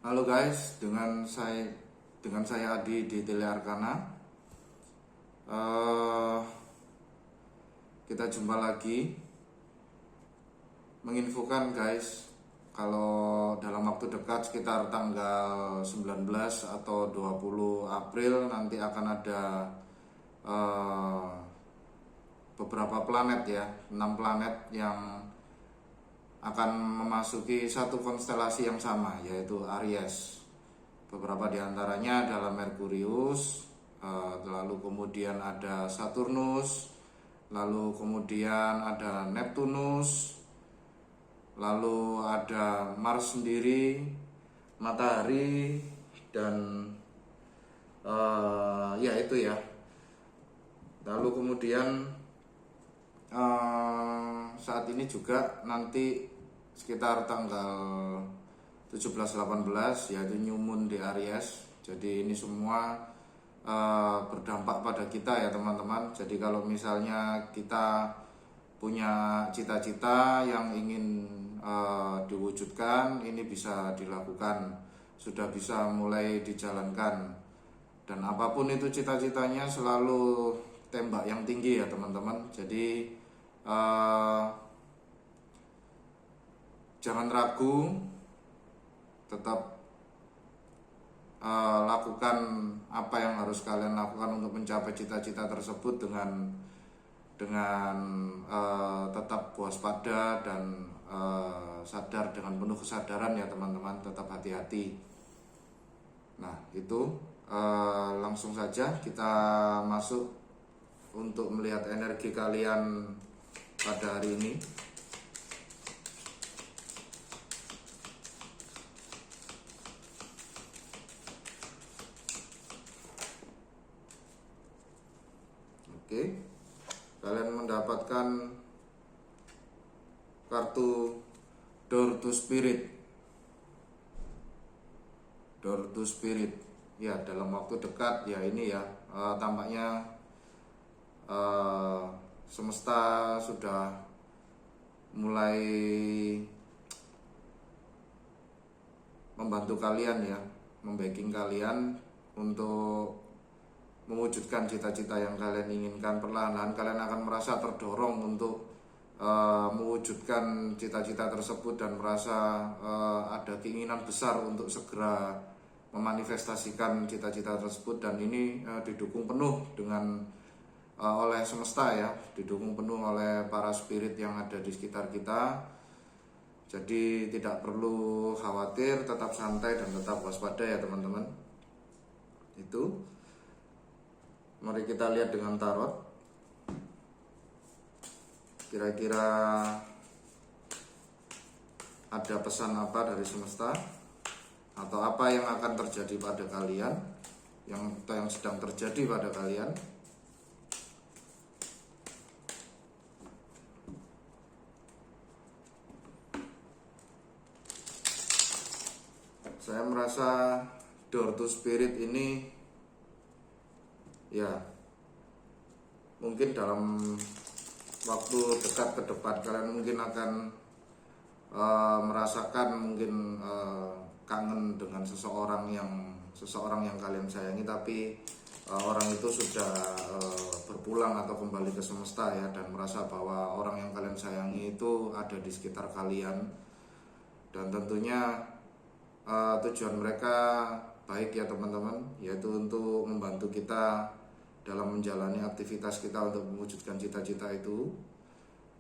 Halo guys, dengan saya Adi di Tele Arkana. Kita jumpa lagi menginfokan guys, kalau dalam waktu dekat sekitar tanggal 19 atau 20 April nanti akan ada beberapa planet ya, 6 planet yang akan memasuki satu konstelasi yang sama, yaitu Aries. Beberapa diantaranya adalah Merkurius, lalu kemudian ada Saturnus, lalu kemudian ada Neptunus, lalu ada Mars sendiri, Matahari, dan ya itu ya. Lalu kemudian saat ini juga nanti sekitar tanggal 17-18 yaitu New Moon di Aries. Jadi ini semua berdampak pada kita ya teman-teman. Jadi kalau misalnya kita punya cita-cita yang ingin diwujudkan, ini bisa dilakukan, sudah bisa mulai dijalankan. Dan apapun itu cita-citanya selalu tembak yang tinggi ya teman-teman. Jadi jangan ragu, tetap lakukan apa yang harus kalian lakukan untuk mencapai cita-cita tersebut dengan tetap waspada dan sadar, dengan penuh kesadaran ya teman-teman, tetap hati-hati. Nah itu langsung saja kita masuk untuk melihat energi kalian pada hari ini. Oke, kalian mendapatkan kartu Door to Spirit. Door to Spirit. Ya, dalam waktu dekat ya ini ya, tampaknya semesta sudah mulai membantu kalian ya, membacking kalian untuk mewujudkan cita-cita yang kalian inginkan. Perlahan-lahan kalian akan merasa terdorong untuk mewujudkan cita-cita tersebut dan merasa ada keinginan besar untuk segera memanifestasikan cita-cita tersebut. Dan ini didukung penuh dengan oleh semesta ya, didukung penuh oleh para spirit yang ada di sekitar kita. Jadi tidak perlu khawatir, tetap santai dan tetap waspada ya teman-teman. Itu mari kita lihat dengan tarot. Kira-kira ada pesan apa dari semesta, atau apa yang akan terjadi pada kalian, yang sedang terjadi pada kalian. Saya merasa Door to Spirit ini ya, mungkin dalam waktu dekat ke depan kalian mungkin akan merasakan mungkin kangen dengan seseorang yang kalian sayangi, tapi orang itu sudah berpulang atau kembali ke semesta ya, dan merasa bahwa orang yang kalian sayangi itu ada di sekitar kalian. Dan tentunya tujuan mereka baik ya teman-teman, yaitu untuk membantu kita dalam menjalani aktivitas kita untuk mewujudkan cita-cita itu.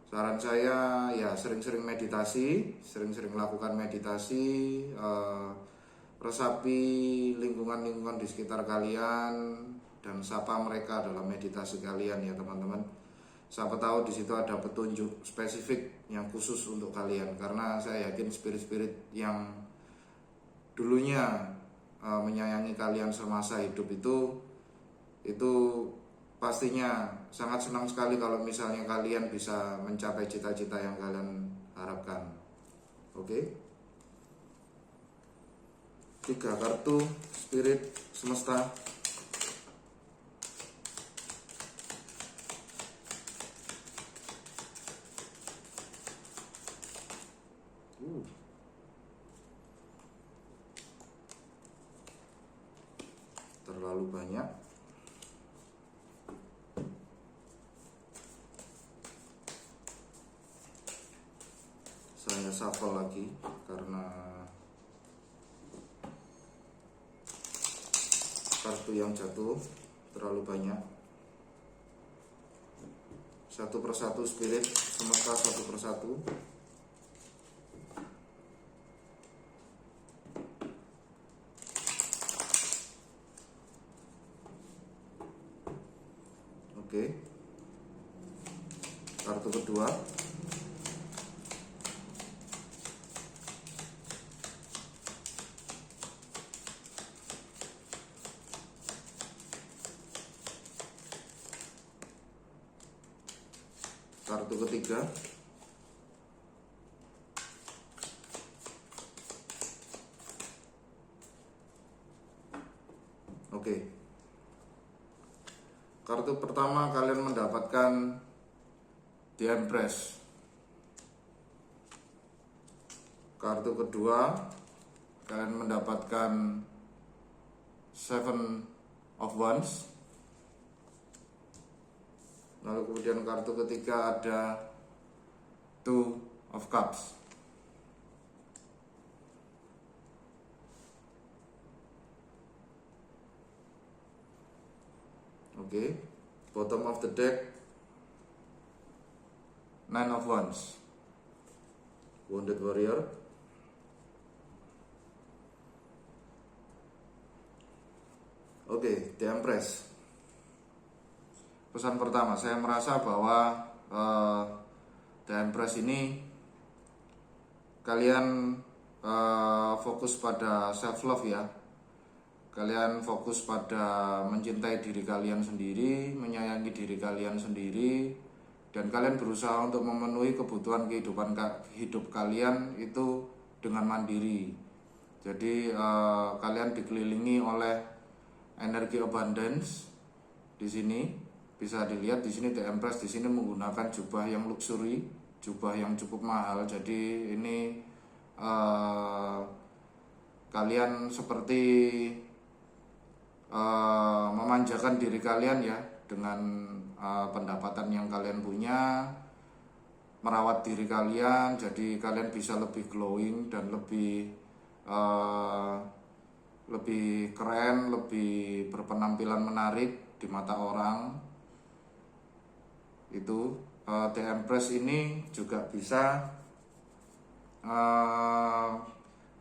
Saran saya ya, sering-sering meditasi, sering-sering lakukan meditasi, resapi lingkungan-lingkungan di sekitar kalian dan sapa mereka dalam meditasi kalian ya teman-teman. Siapa tahu di situ ada petunjuk spesifik yang khusus untuk kalian, karena saya yakin spirit-spirit yang dulunya menyayangi kalian semasa hidup itu pastinya sangat senang sekali kalau misalnya kalian bisa mencapai cita-cita yang kalian harapkan. Oke? 3 kartu spirit semesta. terlalu banyak. Saya shuffle lagi karena kartu yang jatuh terlalu banyak. Satu persatu spirit semesta, satu persatu. Oke. Kartu kedua. Kartu ketiga. Oke. Kartu pertama kalian mendapatkan The Empress. Kartu kedua kalian mendapatkan Seven of Wands. Lalu kemudian kartu ketiga ada Two of Cups. Oke, bottom of the deck Nine of Wands, Wounded Warrior. Oke, The Empress. Pesan pertama, saya merasa bahwa The Empress ini kalian fokus pada self love ya. Kalian fokus pada mencintai diri kalian sendiri, menyayangi diri kalian sendiri, dan kalian berusaha untuk memenuhi kebutuhan kehidupan hidup kalian itu dengan mandiri. Jadi kalian dikelilingi oleh energi abundance di sini. Bisa dilihat di sini The Empress di sini menggunakan jubah yang luxury, jubah yang cukup mahal. Jadi ini kalian seperti memanjakan diri kalian ya dengan pendapatan yang kalian punya, merawat diri kalian, jadi kalian bisa lebih glowing dan lebih keren, lebih berpenampilan menarik di mata orang. Itu The Empress ini juga bisa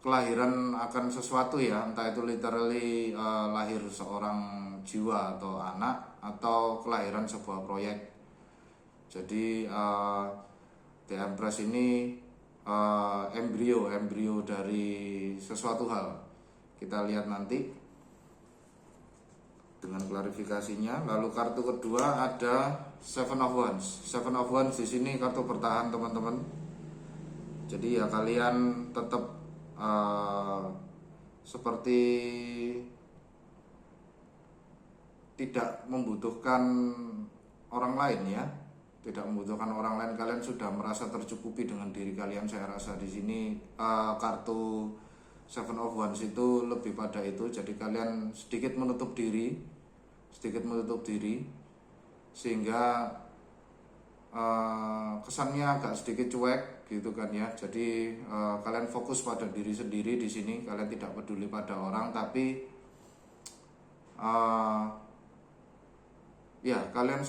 kelahiran akan sesuatu ya, entah itu literally lahir seorang jiwa atau anak, atau kelahiran sebuah proyek. Jadi The Empress ini embrio dari sesuatu hal. Kita lihat nanti dengan klarifikasinya. Lalu kartu kedua ada Seven of Wands. Seven of Wands di sini kartu bertahan teman-teman. Jadi ya kalian tetap seperti tidak membutuhkan orang lain ya, tidak membutuhkan orang lain. Kalian sudah merasa tercukupi dengan diri kalian. Saya rasa di sini kartu Seven of Wands itu lebih pada itu. Jadi kalian sedikit menutup diri, sehingga kesannya agak sedikit cuek gitu kan ya. Jadi kalian fokus pada diri sendiri di sini. Kalian tidak peduli pada orang, tapi ya kalian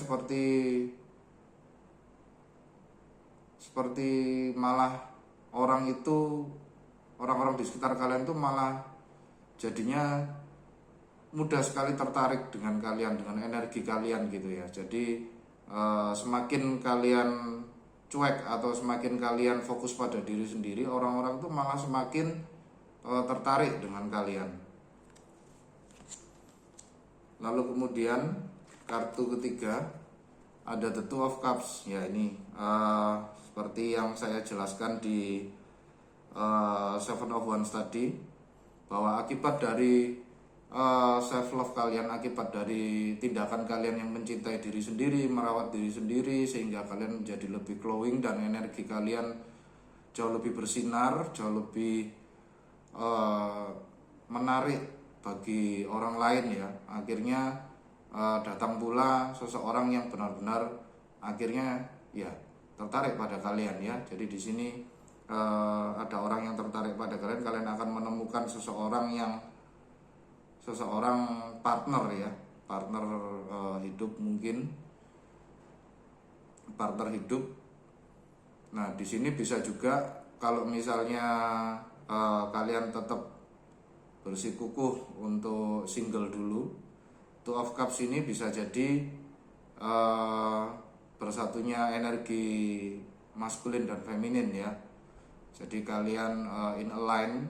seperti malah orang-orang di sekitar kalian tuh malah jadinya mudah sekali tertarik dengan kalian, dengan energi kalian gitu ya. Jadi semakin kalian cuek atau semakin kalian fokus pada diri sendiri, orang-orang tuh malah semakin tertarik dengan kalian. Lalu kemudian kartu ketiga ada The Two of Cups. Ya ini seperti yang saya jelaskan di Seven of Wands tadi, bahwa akibat dari self love kalian, akibat dari tindakan kalian yang mencintai diri sendiri, merawat diri sendiri, sehingga kalian menjadi lebih glowing dan energi kalian jauh lebih bersinar, jauh lebih menarik bagi orang lain ya. Akhirnya datang pula seseorang yang benar-benar akhirnya ya tertarik pada kalian ya. Jadi di sini ada orang yang tertarik pada kalian, kalian akan menemukan seseorang partner ya, partner hidup, mungkin partner hidup. Nah di sini bisa juga kalau misalnya kalian tetap bersikukuh untuk single dulu, Two of Cups ini bisa jadi bersatunya energi maskulin dan feminin ya. Jadi kalian in align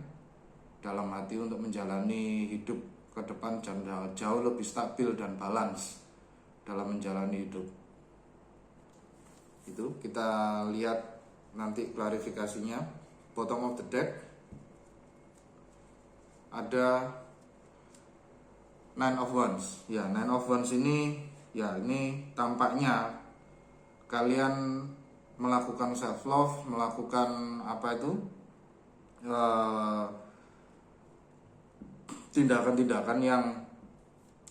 dalam hati untuk menjalani hidup ke depan jauh lebih stabil dan balance dalam menjalani hidup. Itu kita lihat nanti klarifikasinya. Bottom of the deck ada Nine of Wands. Ya, Nine of Wands ini ya, ini tampaknya kalian melakukan self love, melakukan apa itu tindakan-tindakan yang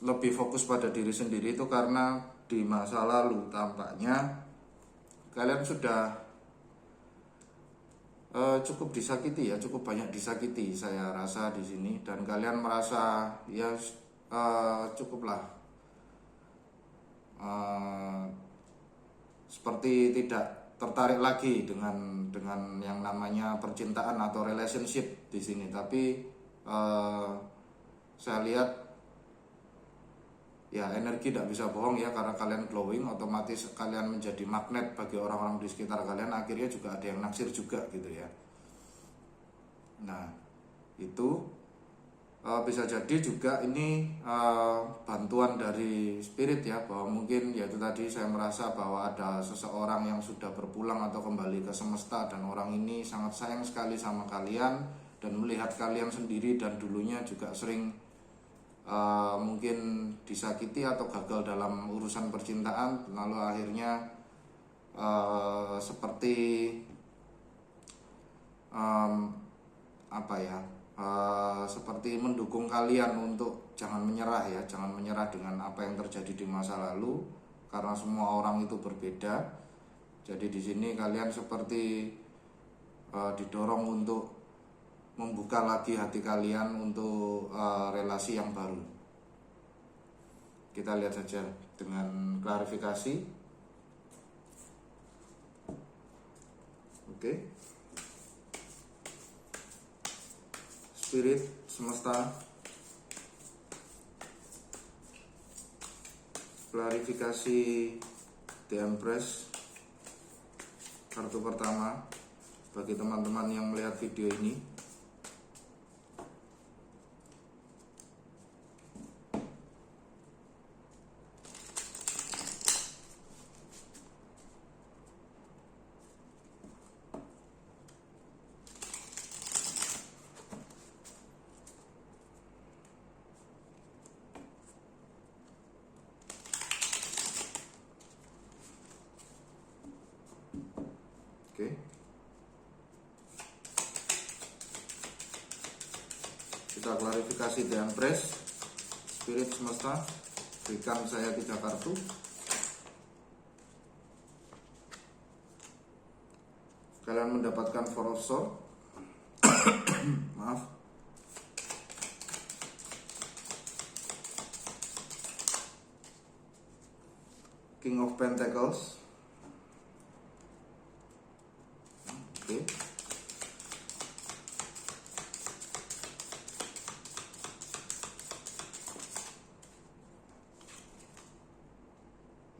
lebih fokus pada diri sendiri, itu karena di masa lalu tampaknya kalian sudah cukup disakiti ya, cukup banyak disakiti saya rasa di sini, dan kalian merasa ya cukuplah seperti tidak tertarik lagi dengan yang namanya percintaan atau relationship di sini. Tapi saya lihat ya energi tidak bisa bohong ya, karena kalian glowing, otomatis kalian menjadi magnet bagi orang-orang di sekitar kalian. Akhirnya juga ada yang naksir juga gitu ya. Nah itu bisa jadi juga ini bantuan dari spirit ya, bahwa mungkin yaitu tadi saya merasa bahwa ada seseorang yang sudah berpulang atau kembali ke semesta, dan orang ini sangat sayang sekali sama kalian dan melihat kalian sendiri, dan dulunya juga sering mungkin disakiti atau gagal dalam urusan percintaan, lalu akhirnya seperti seperti mendukung kalian untuk jangan menyerah ya, jangan menyerah dengan apa yang terjadi di masa lalu, karena semua orang itu berbeda. Jadi di sini kalian seperti didorong untuk membuka lagi hati kalian untuk relasi yang baru. Kita lihat saja dengan klarifikasi. Oke. Spirit, semesta, klarifikasi The Empress, kartu pertama bagi teman-teman yang melihat video ini. Oke. Kita klarifikasi The Empress. Spirit, semesta, berikan saya 3 kartu. Kalian mendapatkan Four of Swords. Maaf. King of Pentacles. Oke.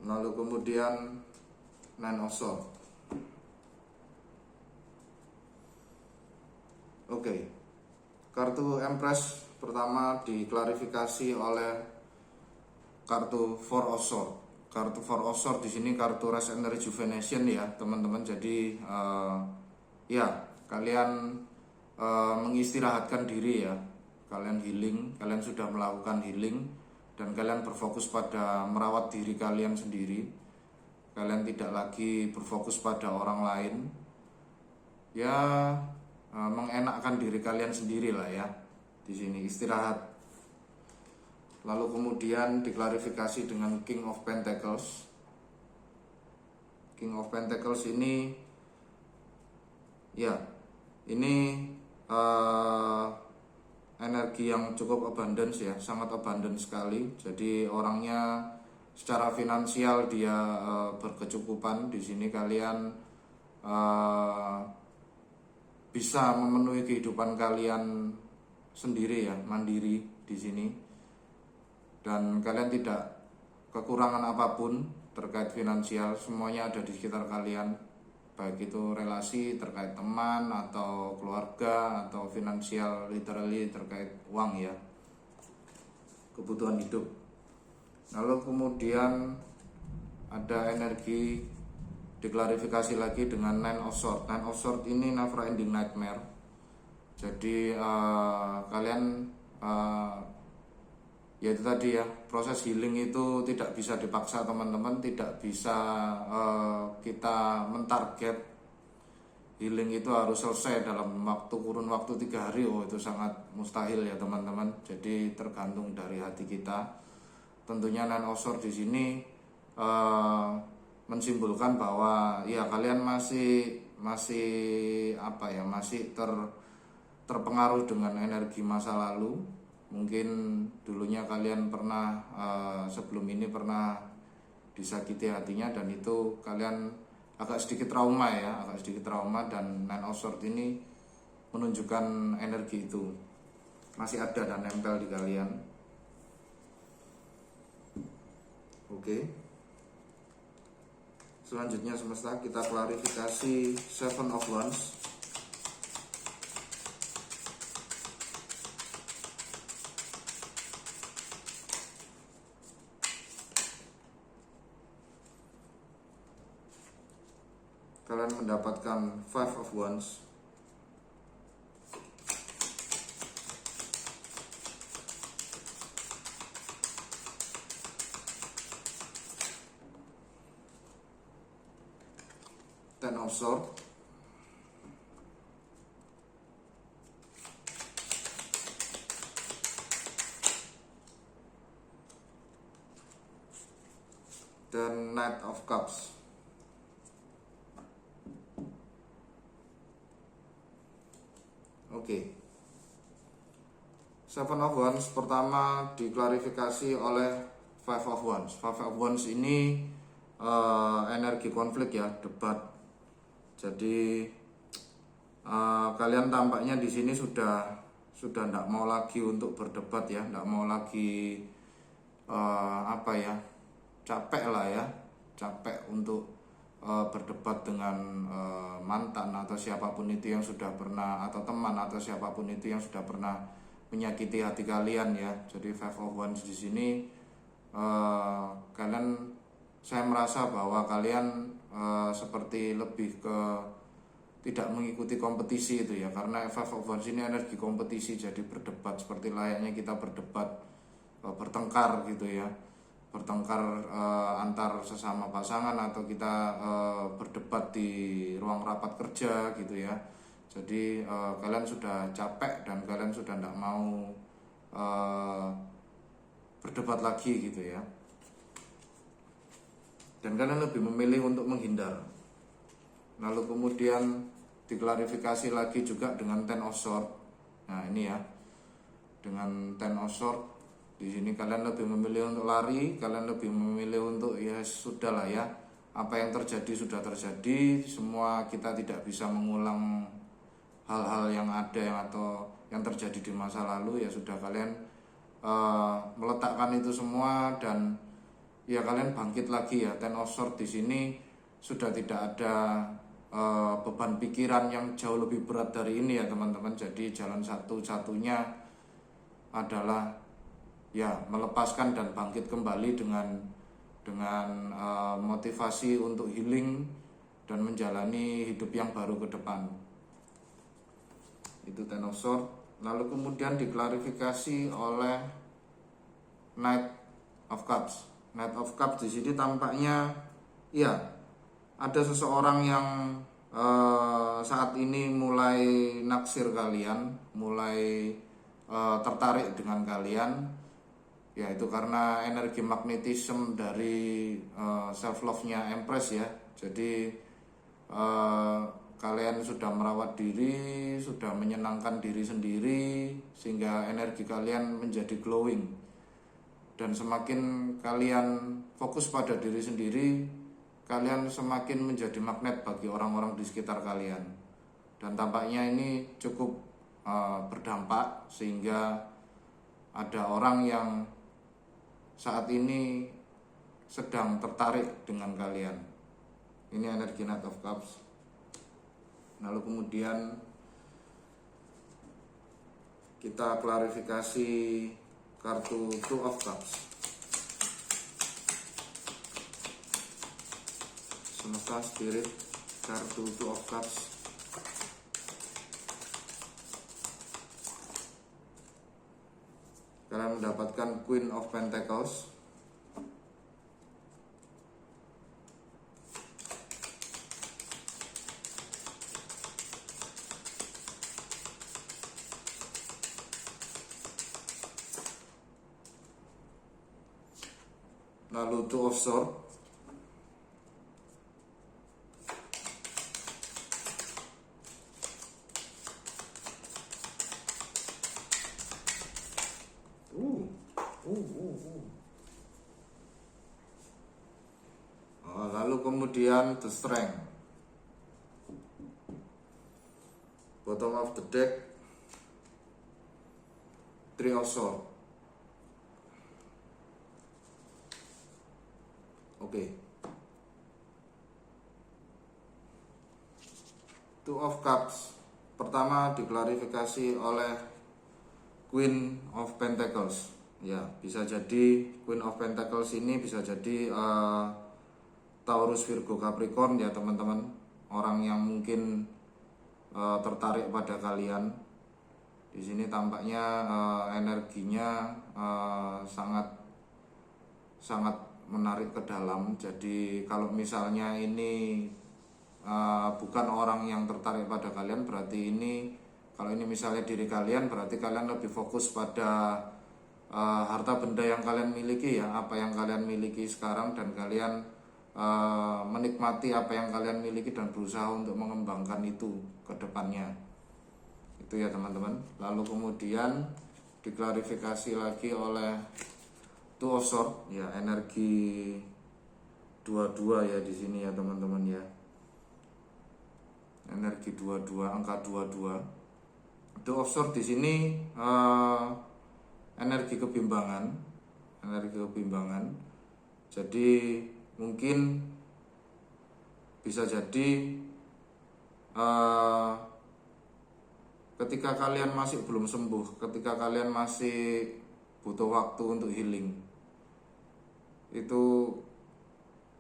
Lalu kemudian Nine of Swords. Oke. Kartu Empress pertama diklarifikasi oleh kartu Four of Swords. Kartu Four of Swords di sini kartu Rest and Rejuvenation ya, teman-teman. Jadi ya, kalian mengistirahatkan diri ya. Kalian healing, kalian sudah melakukan healing, dan kalian berfokus pada merawat diri kalian sendiri. Kalian tidak lagi berfokus pada orang lain. Ya, mengenakkan diri kalian sendiri lah ya. Di sini istirahat Lalu kemudian diklarifikasi dengan King of Pentacles. King of Pentacles ini ya, ini energi yang cukup abundance ya, sangat abundance sekali. Jadi orangnya secara finansial dia berkecukupan. Di sini kalian bisa memenuhi kehidupan kalian sendiri ya, mandiri di sini. Dan kalian tidak kekurangan apapun terkait finansial, semuanya ada di sekitar kalian. Baik itu relasi terkait teman atau keluarga atau finansial, literally terkait uang ya, kebutuhan hidup. Lalu kemudian ada energi diklarifikasi lagi dengan Nine of Swords. Nine of Swords ini never ending nightmare. Jadi kalian ya itu tadi ya, proses healing itu tidak bisa dipaksa teman-teman, tidak bisa kita mentarget healing itu harus selesai dalam kurun waktu 3 hari. Oh, itu sangat mustahil ya teman-teman. Jadi tergantung dari hati kita. Tentunya Nine of Swords di sini mensimbolkan bahwa ya kalian masih apa ya, masih terpengaruh dengan energi masa lalu. Mungkin dulunya kalian pernah sebelum ini pernah disakiti hatinya, dan itu kalian agak sedikit trauma ya, dan Nine of Swords ini menunjukkan energi itu masih ada dan nempel di kalian. Oke. Selanjutnya semesta, kita klarifikasi Seven of Wands. Kalian mendapatkan Five of Wands. Ten of Swords. Dan Knight of Cups. Oke. Seven of Wands pertama diklarifikasi oleh Five of Wands. Five of Wands ini energi konflik ya, debat. Jadi kalian tampaknya di sini sudah tidak mau lagi untuk berdebat ya, tidak mau lagi capek lah ya, capek untuk berdebat dengan mantan atau siapapun itu yang sudah pernah, atau teman atau siapapun itu yang sudah pernah menyakiti hati kalian ya. Jadi Five of Wands di sini kalian, saya merasa bahwa kalian seperti lebih ke tidak mengikuti kompetisi itu ya, karena Five of Wands ini energi kompetisi. Jadi berdebat seperti layaknya kita berdebat, bertengkar gitu ya, bertengkar antar sesama pasangan, atau kita berdebat di ruang rapat kerja gitu ya. Jadi kalian sudah capek dan kalian sudah tidak mau berdebat lagi gitu ya, dan kalian lebih memilih untuk menghindar. Lalu kemudian diklarifikasi lagi juga dengan Ten of Swords. Nah ini ya, dengan Ten of Swords di sini kalian lebih memilih untuk lari, kalian lebih memilih untuk ya sudahlah ya, apa yang terjadi sudah terjadi, semua kita tidak bisa mengulang hal-hal yang ada atau yang terjadi di masa lalu. Ya sudah, kalian meletakkan itu semua dan ya kalian bangkit lagi ya. Ten of Swords di sini sudah tidak ada beban pikiran yang jauh lebih berat dari ini ya teman-teman. Jadi jalan satu-satunya adalah ya melepaskan dan bangkit kembali dengan motivasi untuk healing dan menjalani hidup yang baru ke depan. Itu Ten of Swords. Lalu kemudian diklarifikasi oleh Knight of Cups. Knight of Cups di sini tampaknya ya ada seseorang yang saat ini mulai naksir kalian, mulai tertarik dengan kalian. Ya itu karena energi magnetisme dari self love-nya Empress ya. Jadi kalian sudah merawat diri, sudah menyenangkan diri sendiri, sehingga energi kalian menjadi glowing. Dan semakin kalian fokus pada diri sendiri, kalian semakin menjadi magnet bagi orang-orang di sekitar kalian. Dan tampaknya ini cukup berdampak, sehingga ada orang yang saat ini sedang tertarik dengan kalian. Ini energi Knight of Cups. Lalu kemudian kita klarifikasi kartu Two of Cups. Semesta Spirit, kartu Two of Cups. Kalian mendapatkan Queen of Pentacles. Lalu Two of Swords. Lalu kemudian The Strength. Bottom of the deck, Three of Swords. Oke. Two of Cups. Pertama diklarifikasi oleh Queen of Pentacles. Ya, bisa jadi Queen of Pentacles ini bisa jadi Taurus, Virgo, Capricorn ya teman-teman. Orang yang mungkin tertarik pada kalian. Di sini tampaknya energinya sangat menarik ke dalam. Jadi kalau misalnya ini bukan orang yang tertarik pada kalian, berarti ini, kalau ini misalnya diri kalian, berarti kalian lebih fokus pada harta benda yang kalian miliki ya, apa yang kalian miliki sekarang, dan kalian menikmati apa yang kalian miliki dan berusaha untuk mengembangkan itu ke depannya. Itu ya teman-teman. Lalu kemudian diklarifikasi lagi oleh Two of Swords ya, energi 22 ya di sini ya teman-teman ya. Energi 22, angka 22. Two of Swords di sini energi kebimbangan, Jadi mungkin bisa jadi ketika kalian masih belum sembuh, ketika kalian masih butuh waktu untuk healing, itu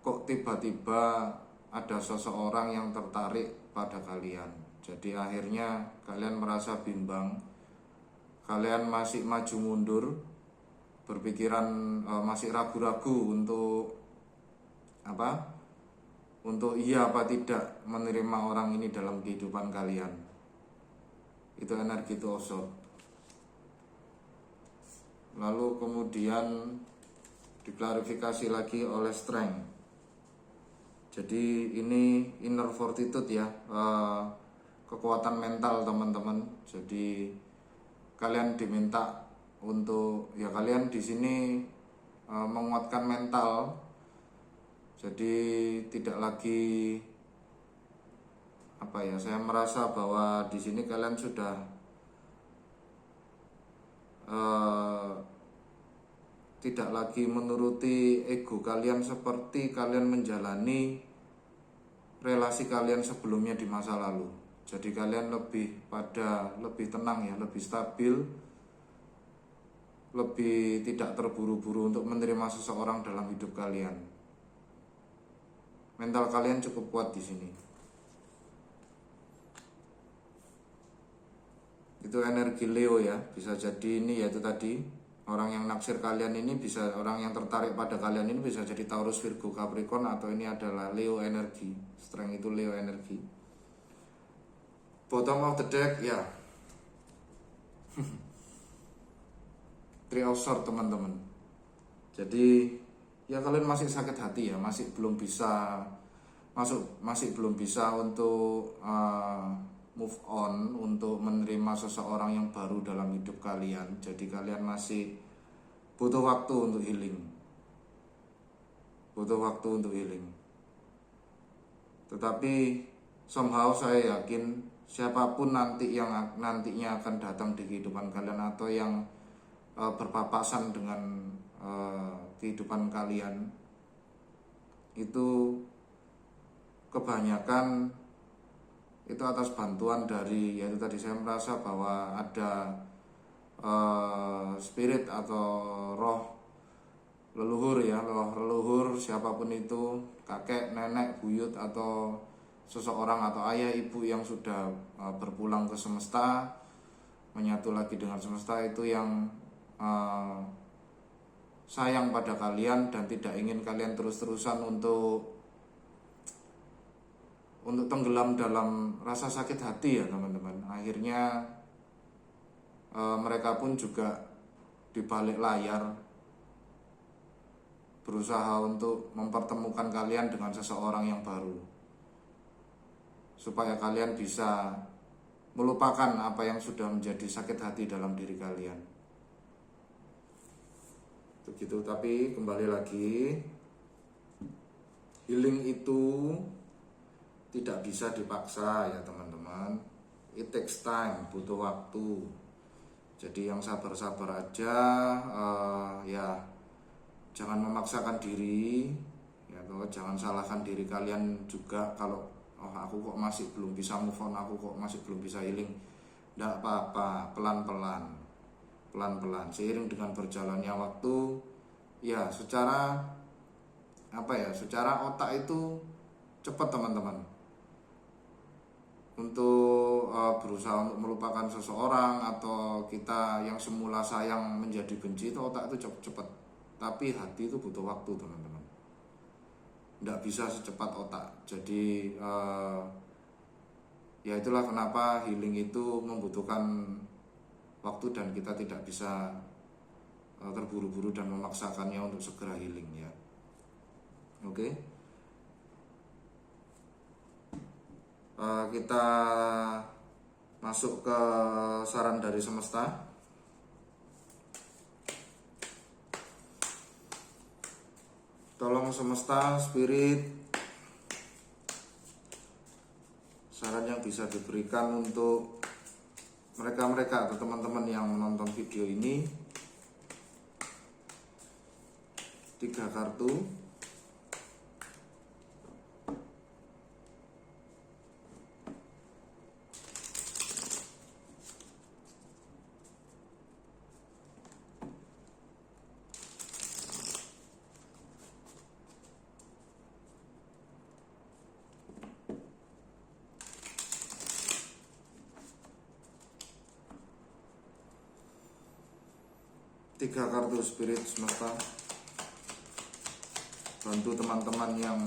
kok tiba-tiba ada seseorang yang tertarik pada kalian. Jadi akhirnya kalian merasa bimbang, kalian masih maju mundur, berpikiran masih ragu-ragu untuk untuk iya apa tidak menerima orang ini dalam kehidupan kalian. Itu energi Two of Swords. Lalu kemudian diklarifikasi lagi oleh Strength. Jadi ini inner fortitude ya, kekuatan mental teman-teman. Jadi kalian diminta untuk ya, kalian di sini menguatkan mental. Jadi tidak lagi saya merasa bahwa di sini kalian sudah tidak lagi menuruti ego kalian seperti kalian menjalani relasi kalian sebelumnya di masa lalu. Jadi kalian lebih tenang ya, lebih stabil, lebih tidak terburu-buru untuk menerima seseorang dalam hidup kalian. Mental kalian cukup kuat di sini. Itu energi Leo ya, bisa jadi ini yaitu tadi orang yang naksir kalian ini, bisa orang yang tertarik pada kalian ini bisa jadi Taurus, Virgo, Capricorn, atau ini adalah Leo energi. Strength itu Leo energi. Bottom of the deck ya, Three of Swords teman-teman. Jadi ya kalian masih sakit hati ya, masih belum bisa untuk move on, untuk menerima seseorang yang baru dalam hidup kalian. Jadi kalian masih butuh waktu untuk healing. Tetapi somehow saya yakin siapapun nantinya akan datang di kehidupan kalian atau yang berpapasan dengan kehidupan kalian, itu kebanyakan itu atas bantuan dari, yaitu tadi saya merasa bahwa ada spirit atau roh leluhur ya, roh leluhur siapapun itu, kakek, nenek, buyut, atau seseorang atau ayah ibu yang sudah berpulang ke semesta, menyatu lagi dengan semesta, itu yang sayang pada kalian dan tidak ingin kalian terus-terusan untuk tenggelam dalam rasa sakit hati ya teman-teman. Akhirnya mereka pun juga di balik layar berusaha untuk mempertemukan kalian dengan seseorang yang baru, supaya kalian bisa melupakan apa yang sudah menjadi sakit hati dalam diri kalian. Begitu. Tapi kembali lagi, healing itu tidak bisa dipaksa ya teman-teman. It takes time, butuh waktu. Jadi yang sabar-sabar aja, ya jangan memaksakan diri, ya toh, jangan salahkan diri kalian juga kalau aku kok masih belum bisa move on, aku kok masih belum bisa healing. Tidak apa-apa, pelan-pelan, seiring dengan berjalannya waktu, ya secara otak itu cepat teman-teman untuk berusaha untuk melupakan seseorang, atau kita yang semula sayang menjadi benci, itu otak itu cepat. Tapi hati itu butuh waktu teman-teman, tidak bisa secepat otak. Jadi ya itulah kenapa healing itu membutuhkan waktu dan kita tidak bisa terburu-buru dan memaksakannya untuk segera healing ya. Oke. Kita masuk ke saran dari semesta. Tolong semesta, spirit, saran yang bisa diberikan untuk mereka atau teman-teman yang menonton video ini. 3 kartu. Tiga kartu spirit semesta, bantu teman-teman yang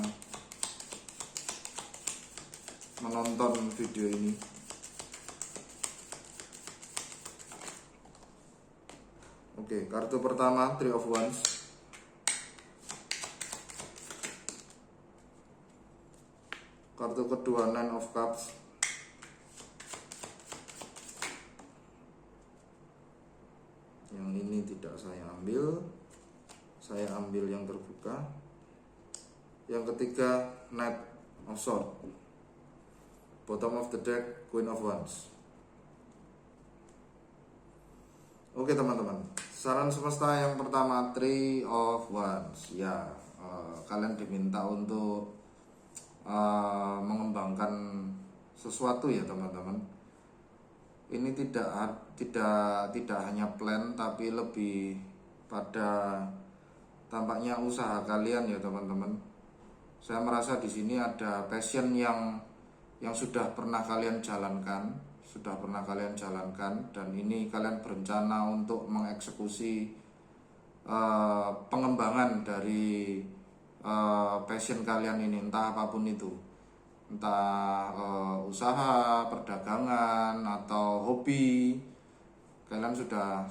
menonton video ini. Oke, kartu pertama Three of Wands. Kartu kedua Nine of Cups. Yang ini tidak saya ambil yang terbuka. Yang ketiga Knight of Swords. Bottom of the deck Queen of Wands. Oke teman-teman, saran semesta yang pertama Three of Wands. Ya, kalian diminta untuk mengembangkan sesuatu ya teman-teman. Ini tidak hanya plan, tapi lebih pada tampaknya usaha kalian ya teman-teman. Saya merasa di sini ada passion yang sudah pernah kalian jalankan, dan ini kalian berencana untuk mengeksekusi pengembangan dari passion kalian ini, entah apapun itu, entah usaha, perdagangan, atau hobi. Kalian sudah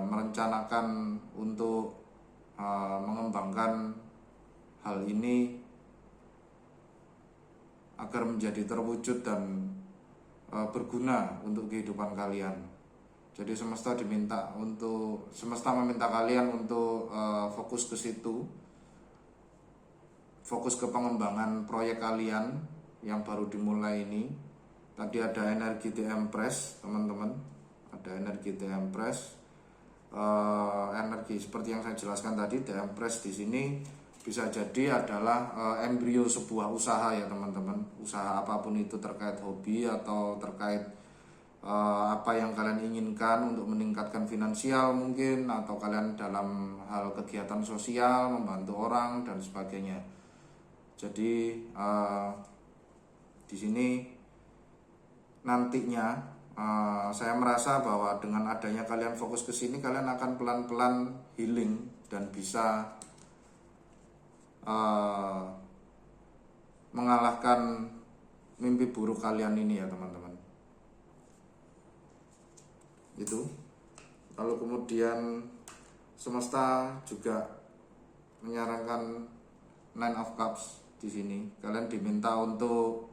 merencanakan untuk mengembangkan hal ini agar menjadi terwujud dan berguna untuk kehidupan kalian. Jadi semesta meminta kalian untuk fokus ke situ, fokus ke pengembangan proyek kalian yang baru dimulai ini. Tadi ada energi TM Press, teman-teman, ada energi TM Press. Energi seperti yang saya jelaskan tadi, TM Press di sini bisa jadi adalah embrio sebuah usaha ya teman-teman. Usaha apapun itu, terkait hobi atau terkait apa yang kalian inginkan untuk meningkatkan finansial mungkin, atau kalian dalam hal kegiatan sosial, membantu orang dan sebagainya. Jadi di sini nantinya saya merasa bahwa dengan adanya kalian fokus ke sini, kalian akan pelan-pelan healing dan bisa mengalahkan mimpi buruk kalian ini ya teman-teman. Itu. Lalu kemudian semesta juga menyarankan Nine of Cups di sini. Kalian diminta untuk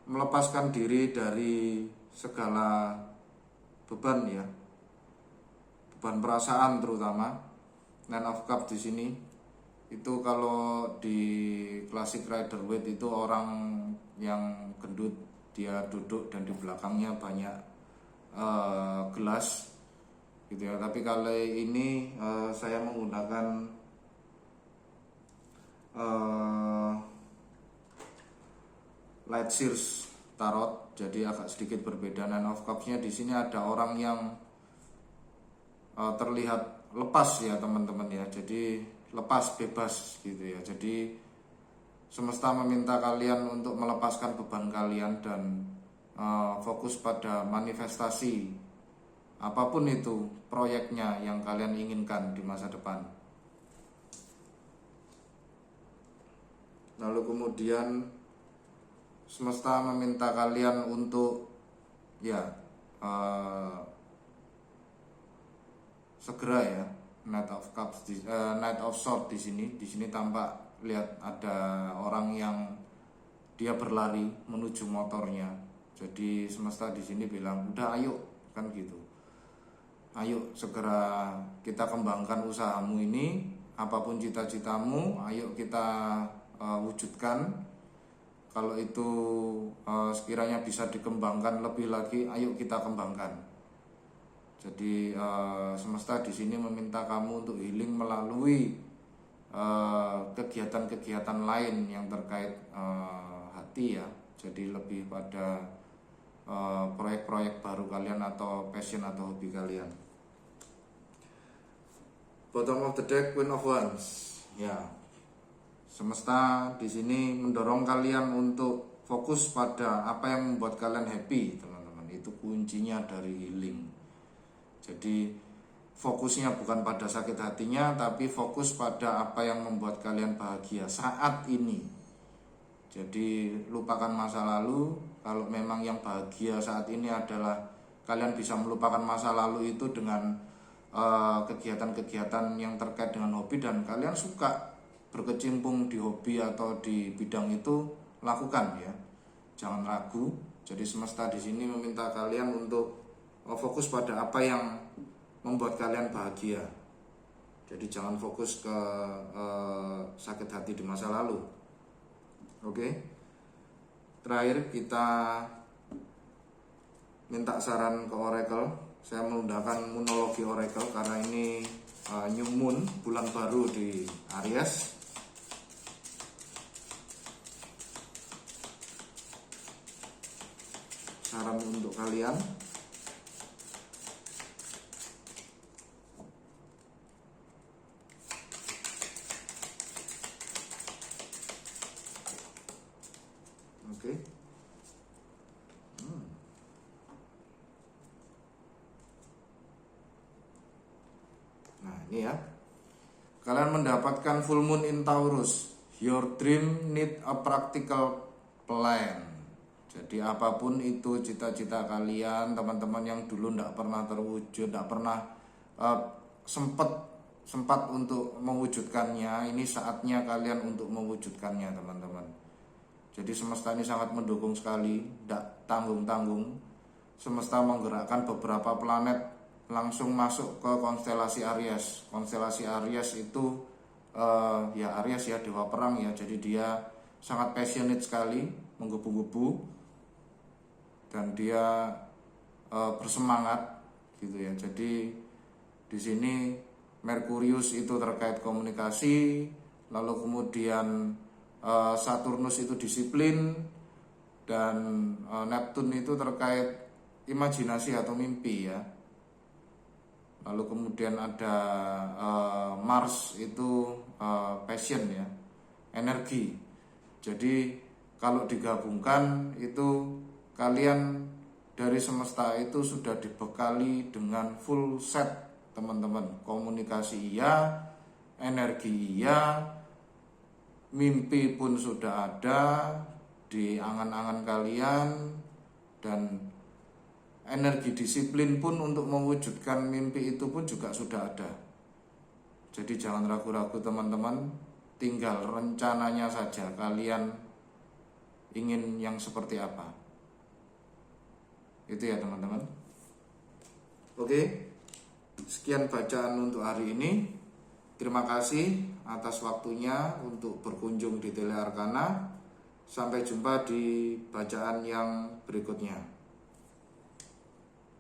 melepaskan diri dari segala beban ya, beban perasaan terutama. Nine of Cups di sini itu kalau di Classic Rider-Waite itu orang yang gendut, dia duduk dan di belakangnya banyak gelas gitu ya. Tapi kali ini saya menggunakan Light Sears Tarot, jadi agak sedikit berbeda. Nine of Cups-nya di sini ada orang yang terlihat lepas ya teman-teman ya. Jadi lepas, bebas gitu ya. Jadi semesta meminta kalian untuk melepaskan beban kalian dan fokus pada manifestasi apapun itu proyeknya yang kalian inginkan di masa depan. Lalu kemudian semesta meminta kalian untuk segera ya, Knight of Cups, Knight of Swords di sini. Di sini tampak lihat ada orang yang dia berlari menuju motornya. Jadi semesta di sini bilang, udah ayo, kan gitu. Ayo segera kita kembangkan usahamu ini, apapun cita-citamu, ayo kita wujudkan. Kalau itu sekiranya bisa dikembangkan lebih lagi, ayo kita kembangkan. Jadi semesta di sini meminta kamu untuk healing melalui kegiatan-kegiatan lain yang terkait hati ya. Jadi lebih pada proyek-proyek baru kalian atau passion atau hobi kalian. Bottom of the deck, Queen of Wands. Ya. Semesta di sini mendorong kalian untuk fokus pada apa yang membuat kalian happy, teman-teman. Itu kuncinya dari healing. Jadi fokusnya bukan pada sakit hatinya, tapi fokus pada apa yang membuat kalian bahagia saat ini. Jadi lupakan masa lalu. Kalau memang yang bahagia saat ini adalah kalian bisa melupakan masa lalu itu dengan kegiatan-kegiatan yang terkait dengan hobi, dan kalian suka berkecimpung di hobi atau di bidang itu, lakukan ya. Jangan ragu. Jadi semesta di sini meminta kalian untuk fokus pada apa yang membuat kalian bahagia. Jadi jangan fokus ke sakit hati di masa lalu. Oke. Terakhir kita minta saran ke Oracle. Saya menggunakan Moonology Oracle karena ini New Moon, bulan baru di Aries. Saran untuk kalian. Oke. Nah, ini ya. Kalian mendapatkan full moon in Taurus. Your dream need a practical plan. Jadi apapun itu cita-cita kalian, teman-teman yang dulu tidak pernah terwujud, tidak pernah uh, sempat untuk mewujudkannya. Ini saatnya kalian untuk mewujudkannya, teman-teman. Jadi semesta ini sangat mendukung sekali, tidak tanggung-tanggung. Semesta menggerakkan beberapa planet langsung masuk ke konstelasi Aries. Konstelasi Aries itu ya Aries ya, dewa perang ya. Jadi dia sangat passionate sekali, menggebu-gebu, dan dia bersemangat gitu ya. Jadi di sini Merkurius itu terkait komunikasi, lalu kemudian Saturnus itu disiplin, dan Neptune itu terkait imajinasi atau mimpi ya. Lalu kemudian ada Mars itu passion ya, energi. Jadi kalau digabungkan itu kalian dari semesta itu sudah dibekali dengan full set, teman-teman. Komunikasi iya, energi iya, mimpi pun sudah ada di angan-angan kalian, dan energi disiplin pun untuk mewujudkan mimpi itu pun juga sudah ada. Jadi jangan ragu-ragu, teman-teman, tinggal rencananya saja kalian ingin yang seperti apa. Itu ya, teman-teman. Oke, sekian bacaan untuk hari ini. Terima kasih atas waktunya untuk berkunjung di Tele Arkana. Sampai jumpa di bacaan yang berikutnya.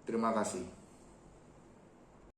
Terima kasih.